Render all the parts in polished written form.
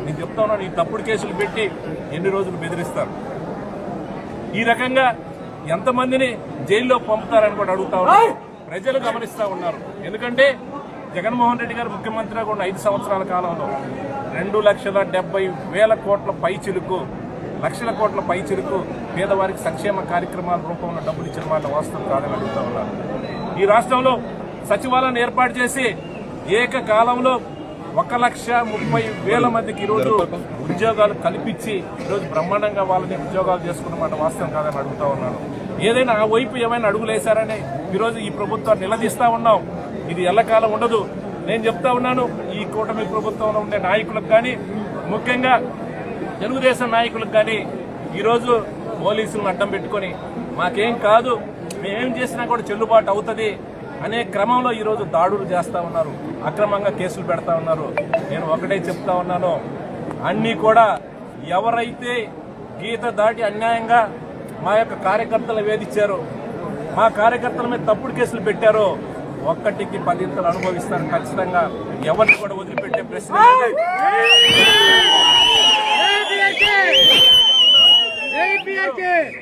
నేను చెప్తా ఉన్నాను, ఈ తప్పుడు కేసులు పెట్టి ఎన్ని రోజులు బెదిరిస్తారు, ఈ రకంగా ఎంతమందిని జైల్లో పంపుతారని కూడా అడుగుతా ఉన్నారు. ప్రజలు గమనిస్తా ఉన్నారు. ఎందుకంటే జగన్మోహన్ రెడ్డి గారు ముఖ్యమంత్రిగా ఉన్న 5 సంవత్సరాల కాలంలో 2,70,000 కోట్ల పైచిలుకు, లక్షల కోట్ల పైచిలుకు పేదవారికి సంక్షేమ కార్యక్రమాల రూపంలో డబ్బులు ఇచ్చిన వాళ్ళ వాస్తవం కాదని అడుగుతా ఉన్నారు. ఈ రాష్ట్రంలో సచివాలయం ఏర్పాటు చేసి ఏకకాలంలో 1,30,000 మందికి ఈరోజు ఉద్యోగాలు కల్పించి ఈరోజు బ్రహ్మాండంగా వాళ్ళని ఉద్యోగాలు చేసుకున్నమాట వాస్తవం కాదని అడుగుతా ఉన్నాను. ఏదైనా ఆ వైపు ఏమైనా అడుగులేశారని ఈరోజు ఈ ప్రభుత్వాన్ని నిలదీస్తా ఉన్నాం. ఇది ఎల్లకాలం ఉండదు. నేను చెప్తా ఉన్నాను, ఈ కూటమి ప్రభుత్వంలో ఉండే నాయకులకు కానీ, ముఖ్యంగా తెలుగుదేశం నాయకులకు కానీ ఈరోజు పోలీసులను అడ్డం పెట్టుకొని మాకేం కాదు, మేమేం చేసినా కూడా చెల్లుబాటు అవుతుంది అనే క్రమంలో ఈరోజు దాడులు చేస్తా ఉన్నారు, అక్రమంగా కేసులు పెడతా ఉన్నారు. నేను ఒకటే చెప్తా ఉన్నాను, అన్నీ కూడా ఎవరైతే గీత దాటి అన్యాయంగా మా యొక్క కార్యకర్తలు వేధించారో, మా కార్యకర్తల మీద తప్పుడు కేసులు పెట్టారో 1కి 10 ఇంతలు అనుభవిస్తారు. ఖచ్చితంగా ఎవరిని కూడా వదిలిపెట్టే ప్రశ్న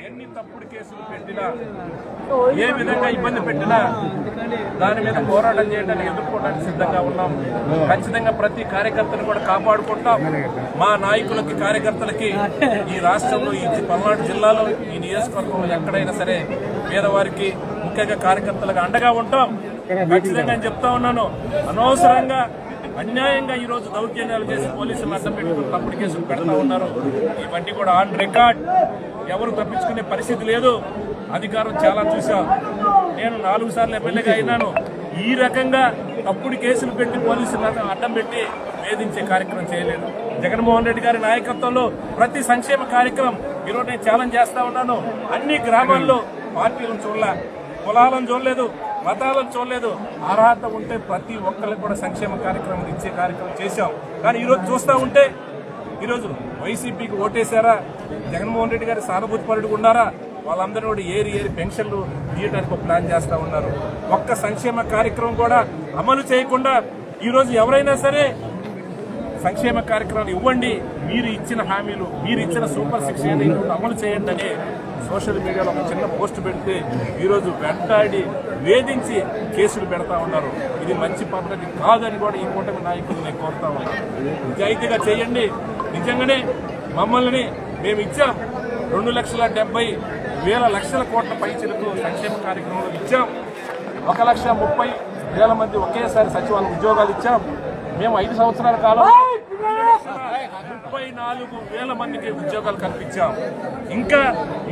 ఎన్ని తప్పుడు కేసులు పెట్టినా, ఏ విధంగా ఇబ్బంది పెట్టినా దాని మీద పోరాటం చేయడానికి, ఎదుర్కోవడానికి సిద్ధంగా ఉన్నాం. ఖచ్చితంగా ప్రతి కార్యకర్తను కూడా కాపాడుకుంటాం. మా నాయకులకి, కార్యకర్తలకి ఈ రాష్ట్రంలో, ఈ పల్నాడు జిల్లాలో, ఈ నియోజకవర్గంలో ఎక్కడైనా సరే పేదవారికి, ముఖ్యంగా కార్యకర్తలకు అండగా ఉంటాం. ఖచ్చితంగా నేను చెప్తా ఉన్నాను, అనవసరంగా అన్యాయంగా ఈ రోజు దౌర్జన్యాలు చేసి పోలీసులు అడ్డం పెట్టుకుని తప్పుడు కేసులు పెడతా ఉన్నారు. ఇవన్నీ కూడా ఆన్ రికార్డ్, ఎవరు తప్పించుకునే పరిస్థితి లేదు. అధికారం చాలా చూసాం. నేను 4 సార్లు ఎమ్మెల్యేగా అయినాను. ఈ రకంగా తప్పుడు కేసులు పెట్టి పోలీసులను అడ్డం పెట్టి వేధించే కార్యక్రమం చేయలేదు. జగన్మోహన్ రెడ్డి గారి నాయకత్వంలో ప్రతి సంక్షేమ కార్యక్రమం ఈరోజు నేను ఛాలెంజ్ చేస్తా ఉన్నాను. అన్ని గ్రామాల్లో పార్టీలను చూడలే, కులాలను చూడలేదు, మతాలను చూడలేదు. అర్హత ఉంటే ప్రతి ఒక్కరికి కూడా సంక్షేమ కార్యక్రమం ఇచ్చే కార్యక్రమం చేశాం. కానీ ఈరోజు చూస్తూ ఉంటే ఈరోజు వైసీపీకి ఓటేశారా, జగన్మోహన్ రెడ్డి గారి సానుభూతిపరుడుగా ఉన్నారా, వాళ్ళందరూ కూడా ఏరి పెన్షన్లు తీయడానికి ఒక ప్లాన్ చేస్తూ ఉన్నారు. ఒక్క సంక్షేమ కార్యక్రమం కూడా అమలు చేయకుండా ఈరోజు ఎవరైనా సరే సంక్షేమ కార్యక్రమాలు ఇవ్వండి, మీరు ఇచ్చిన హామీలు, మీరు ఇచ్చిన సూపర్ 6 అమలు చేయండి అని సోషల్ మీడియాలో ఒక చిన్న పోస్ట్ పెడితే ఈరోజు వెంటాడి వేధించి కేసులు పెడతా ఉన్నారు. ఇది మంచి పద్ధతి కాదని కూడా ఈ కూటమి నాయకులు నేను కోరుతా ఉన్నాను. నిజాయితీగా చేయండి. నిజంగానే మమ్మల్ని మేము ఇచ్చాం 2,70,000 కోట్ల పైచిలకు సంక్షేమ కార్యక్రమాలు ఇచ్చాం. 1,30,000 మంది ఒకేసారి సచివాలయ ఉద్యోగాలు ఇచ్చాం. మేము 5 సంవత్సరాల కాలంలో 34,000 మందికి ఉద్యోగాలు కల్పించాం.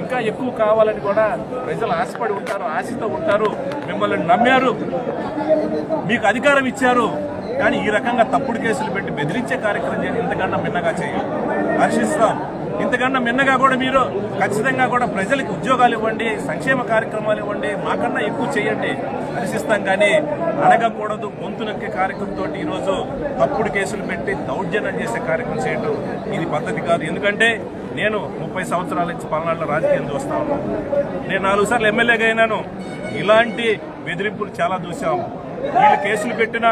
ఇంకా ఎక్కువ కావాలని కూడా ప్రజలు ఆశపడి ఉంటారు, ఆశతో ఉంటారు. మిమ్మల్ని నమ్మారు, మీకు అధికారం ఇచ్చారు. కానీ ఈ రకంగా తప్పుడు కేసులు పెట్టి బెదిరించే కార్యక్రమం చేయాలి. ఇంతకన్నా మిన్నగా చేయాలి, హర్షిస్తాం. ఇంతకన్నా మిన్నగా కూడా మీరు ఖచ్చితంగా కూడా ప్రజలకు ఉద్యోగాలు ఇవ్వండి, సంక్షేమ కార్యక్రమాలు ఇవ్వండి, మాకన్నా ఎక్కువ చేయండి, హర్షిస్తాం. కానీ అడగకూడదు, గొంతు నొక్కే కార్యక్రమంతో ఈరోజు తప్పుడు కేసులు పెట్టి దౌర్జన్యం చేసే కార్యక్రమం చేయడం ఇది పద్ధతి కాదు. ఎందుకంటే నేను 30 సంవత్సరాల నుంచి పల్నాడులో రాజకీయం చూస్తా ఉన్నాను. నేను 4 సార్లు ఎమ్మెల్యేగా అయినాను. ఇలాంటి బెదిరింపులు చాలా చూసాం. వీళ్ళు కేసులు పెట్టినా,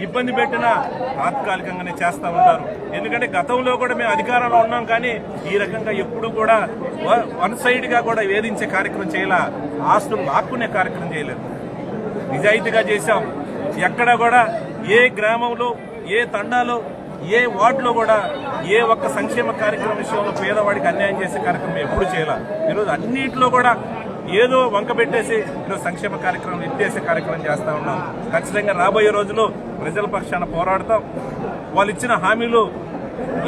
ఇబ్బంది పెట్టినా తాత్కాలికంగానే చేస్తూ ఉంటారు. ఎందుకంటే గతంలో కూడా మేము అధికారంలో ఉన్నాం. కానీ ఈ రకంగా ఎప్పుడు కూడా 1 సైడ్గా కూడా వేధించే కార్యక్రమం చేయలే, ఆస్తులు లాక్కునే కార్యక్రమం చేయలేదు. నిజాయితీగా చేశాం. ఎక్కడ కూడా ఏ గ్రామంలో, ఏ తండాలో, ఏ వార్డులో కూడా ఏ ఒక్క సంక్షేమ కార్యక్రమం విషయంలో పేదవాడికి అన్యాయం చేసే కార్యక్రమం ఎప్పుడు చేయాల. ఈరోజు అన్నింటిలో కూడా ఏదో వంక పెట్టేసి ఈరోజు సంక్షేమ కార్యక్రమం ఎత్తేసే కార్యక్రమం చేస్తా ఉన్నాం. ఖచ్చితంగా రాబోయే రోజుల్లో ప్రజల పక్షాన పోరాడతాం. వాళ్ళు ఇచ్చిన హామీలు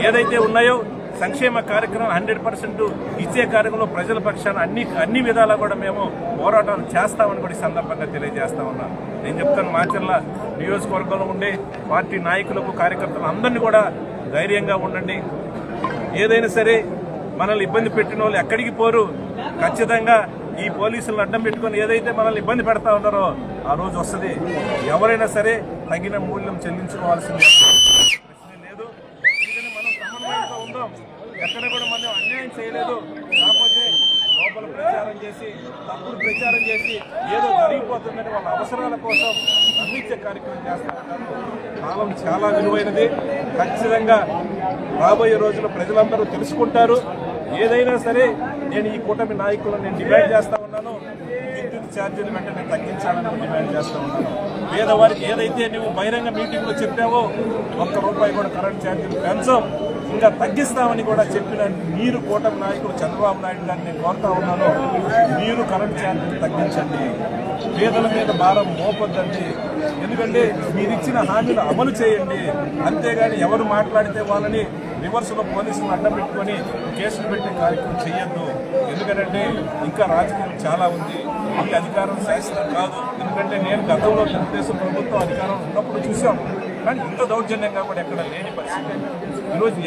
ఏదైతే ఉన్నాయో సంక్షేమ కార్యక్రమం 100% ఇచ్చే కార్యక్రమంలో ప్రజల పక్షాన అన్ని విధాలా కూడా మేము పోరాటాలు చేస్తామని కూడా ఈ సందర్భంగా తెలియజేస్తా ఉన్నాను. నేను చెప్తాను, మాచర్ల నియోజకవర్గంలో ఉండే పార్టీ నాయకులకు, కార్యకర్తలు అందరినీ కూడా ధైర్యంగా ఉండండి. ఏదైనా సరే మనల్ని ఇబ్బంది పెట్టిన వాళ్ళు ఎక్కడికి పోరు. ఖచ్చితంగా ఈ పోలీసులను అడ్డం పెట్టుకుని ఏదైతే మనల్ని ఇబ్బంది పెడతా ఉన్నారో ఆ రోజు వస్తుంది. ఎవరైనా సరే తగిన మూల్యం చెల్లించుకోవాల్సింది ప్రశ్నే లేదు. ఎందుకని మనం సమన్వయంతో ఉందాం, ఎక్కడ కూడా మనం అన్యాయం చేయలేదు. కాకపోతే లోపల ప్రచారం చేసి, తప్పుడు ప్రచారం చేసి ఏదో జరిగిపోతుందని వాళ్ళ అవసరాల కోసం అందించే కార్యక్రమం చేస్తా ఉంటారు. కాలం చాలా విలువైనది. ఖచ్చితంగా రాబోయే రోజుల్లో ప్రజలందరూ తెలుసుకుంటారు. ఏదైనా సరే నేను ఈ కూటమి నాయకులను నేను డిమాండ్ చేస్తా ఉన్నాను. విద్యుత్ ఛార్జీలు వెంటనే తగ్గించాలని డిమాండ్ చేస్తా ఉన్నాను. పేదవారికి ఏదైతే నువ్వు బహిరంగ మీటింగ్లో చెప్పావో ₹1 కూడా కరెంట్ ఛార్జీలు పెంచం, ఇంకా తగ్గిస్తామని కూడా చెప్పిన మీరు కూటమి నాయకులు చంద్రబాబు నాయుడు గారిని నేను కోరుతా ఉన్నాను. మీరు కరెంట్ ఛార్జీలు తగ్గించండి, పేదల మీద భారం మోపొద్దండి. ఎందుకంటే మీరు ఇచ్చిన హామీలు అమలు చేయండి. అంతేగాని ఎవరు మాట్లాడితే వాళ్ళని రివర్స్లో పోలీసులు అడ్డం పెట్టుకొని కేసులు పెట్టే కార్యక్రమం చేయొద్దు. ఎందుకంటే ఇంకా రాజకీయం చాలా ఉంది. ఈ అధికారం శాశ్వతం కాదు. ఎందుకంటే నేను గతంలో తెలుగుదేశం ప్రభుత్వం అధికారం ఉన్నప్పుడు చూసాం, కానీ ఇంత దౌర్జన్యంగా కూడా ఎక్కడ లేని పరిస్థితి. ఈరోజు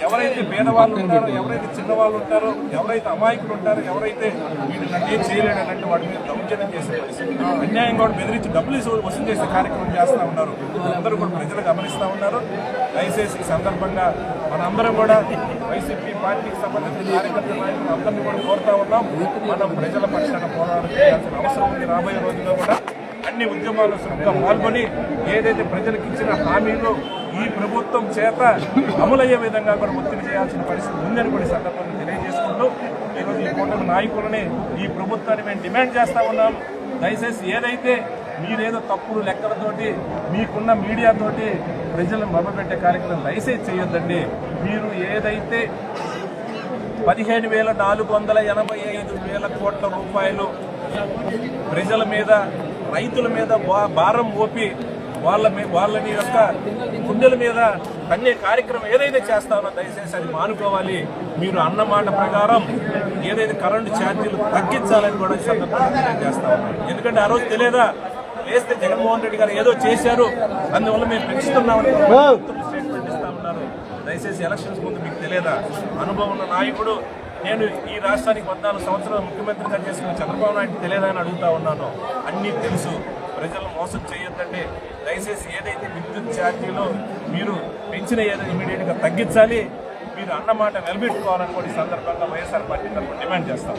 ఎవరైతే పేదవాళ్ళు ఉంటారో, ఎవరైతే చిన్నవాళ్ళు ఉంటారో, ఎవరైతే అమాయకులు ఉంటారో, ఎవరైతే వీళ్ళు నన్ను ఏం చేయలేడనంటే వాడి మీద దౌర్జన్యం చేసే పరిస్థితి, అన్యాయంగా కూడా బెదిరించి డబ్బులు వసూలు చేసే కార్యక్రమం చేస్తూ ఉన్నారు. అందరూ కూడా ప్రజలు గమనిస్తూ ఉన్నారు. దయచేసి ఈ సందర్భంగా మనందరం కూడా వైసీపీ పార్టీకి సంబంధించిన కార్యకర్తల నాయకులు అందరినీ కూడా కోరుతా ఉన్నాం. మనం ప్రజల పక్షాన పోరాటం చేయాల్సిన అవసరం ఉంది. రాబోయే రోజుల్లో కూడా అన్ని ఉద్యమాలు చురుగ్గా పాల్గొని ఏదైతే ప్రజలకు ఇచ్చిన హామీలు ఈ ప్రభుత్వం చేత అమలయ్యే విధంగా కూడా ఒత్తిడి చేయాల్సిన పరిస్థితి ఉందని కూడా సందర్భంగా తెలియజేసుకుంటూ ఈరోజు ఈ కూటమి నాయకులని ఈ ప్రభుత్వాన్ని మేము డిమాండ్ చేస్తా ఉన్నాం. దయచేసి ఏదైతే మీరేదో తప్పుడు లెక్కలతోటి మీకున్న మీడియాతోటి ప్రజలను మభ్యపెట్టే కార్యక్రమం దయచేసి చేయొద్దండి. మీరు ఏదైతే 15,485 కోట్ల రూపాయలు ప్రజల మీద, రైతుల మీద భారం మోపి వాళ్ళని యొక్క గుండెల మీద అన్ని కార్యక్రమం ఏదైతే చేస్తామో దయచేసి అది మానుకోవాలి. మీరు అన్నమాట ప్రకారం ఏదైతే కరెంటు ఛార్జీలు తగ్గించాలని కూడా సందర్భంగా చేస్తా ఉన్నాం. ఎందుకంటే ఆ రోజు తెలియదా, వేస్తే జగన్మోహన్ రెడ్డి గారు ఏదో చేశారు అందువల్ల మేము పెంచుతున్నామని స్టేట్మెంట్ ఇస్తా ఉన్నారు. దయచేసి ఎలక్షన్స్ ముందు మీకు తెలియదా? అనుభవం ఉన్న నాయకుడు నేను ఈ రాష్ట్రానికి 14 సంవత్సరాలు ముఖ్యమంత్రిగా చేసుకున్న చంద్రబాబు నాయుడు తెలియదా అని అడుగుతా ఉన్నాను. అన్నీ తెలుసు. ప్రజలను మోసం చేయొద్దంటే దయచేసి ఏదైతే విద్యుత్ ఛార్జీలో మీరు పెంచిన ఏదో ఇమీడియట్గా తగ్గించాలి. మీరు అన్నమాట నిలబెట్టుకోవాలని కూడా ఈ సందర్భంగా వైఎస్ఆర్ పార్టీ తరఫున డిమాండ్ చేస్తాం.